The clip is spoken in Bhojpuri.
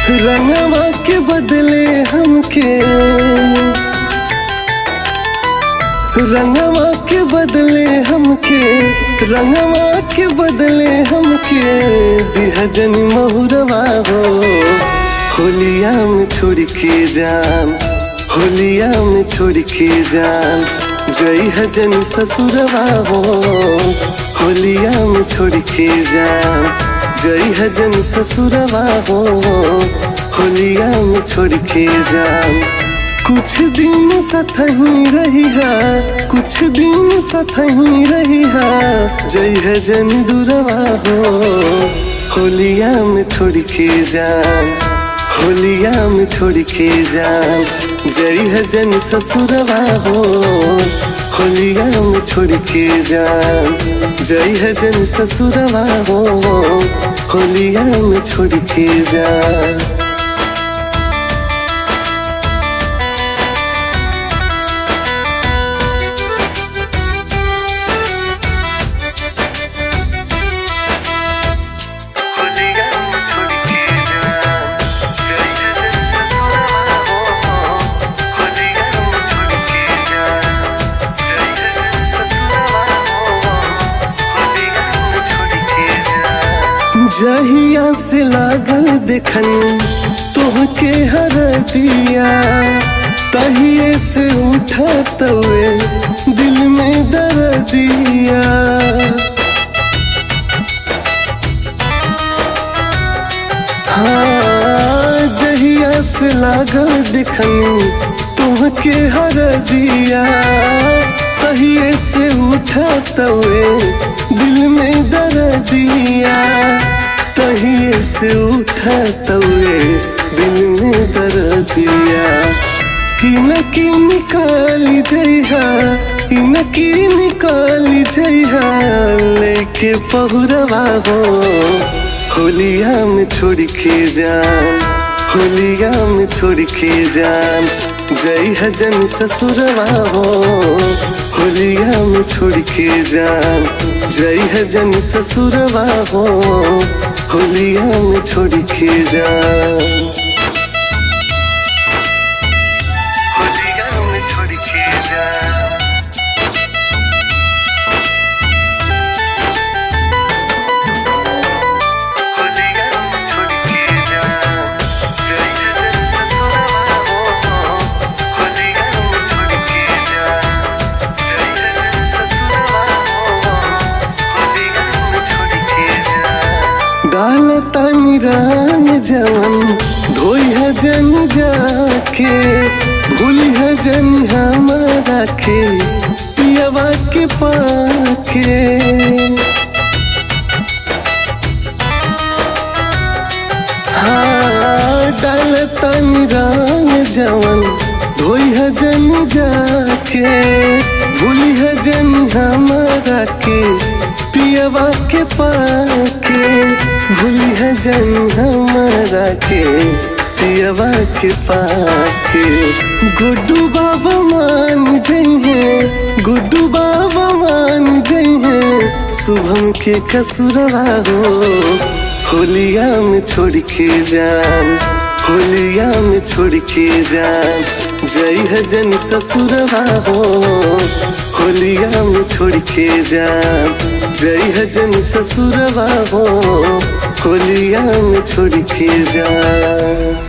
रंगवा के बदले हमके, रंगवा के बदले हमके, रंगवा के बदले हमके दिहा जनी महुरवा हो। होलिया में छोड़ के जान, होलिया में छोड़ के जान जई है जनी ससुरवा हो। होलिया में छोड़ के जान जई है जनी ससुरवा हो। होलिया में छोड़ के जान कुछ दिन सथही रही है, कुछ दिन सथही रही है जई है जनी दुरवा हो। होलिया में छोड़ के जान, होलिया में छोड़ के जान जई है जनी ससुरवा हो। होलिया में छोड़ के जान जई है जनी ससुरवा हो। होलिया में छोड़ के जान। जहिया से लागल देखनी तोहके हरदिया, तहिए से उठा तवे दिल में दर्दिया। हाँ जहिया से लागल देखनी तोहके हरदिया, तहिए से उठा तवे दिल में दर्दिया। तहिए से उठा तवे दिल में दर्दिया। इनकी निकाली जइहा, इनकी निकाली जइहा लेके पहुरवा हो। होलिया में छोड़ के जान, होलिया में छोड़ के जान जई है जनी ससुरवा हो। होलिया में छोड़ के जान जई है जनी ससुरवा हो। होलिया में छोड़ के जान, होलिया में छोड़ के जान। डाल तानी रंग जवन धोई है जन जाके, भूली है जन हमारा के पियवा के पाके। हाँ डाल तानी रंग जवन धोई है जन जाके, भूली है जन हमारा के पियवा के पाके। भूली है जन हमारा के पियवा के पाके। गुड्डू बाबा मान जइहे, गुड्डू बाबा मान जइहे शुभम के कसुरवा हो। होलिया में छोड़ के जान, होलिया में छोड़ के जान जई है जन ससुरवा हो। होलिया में छोड़ के जान जई है जन ससुरवा हो। होलिया में छोड़ के जान।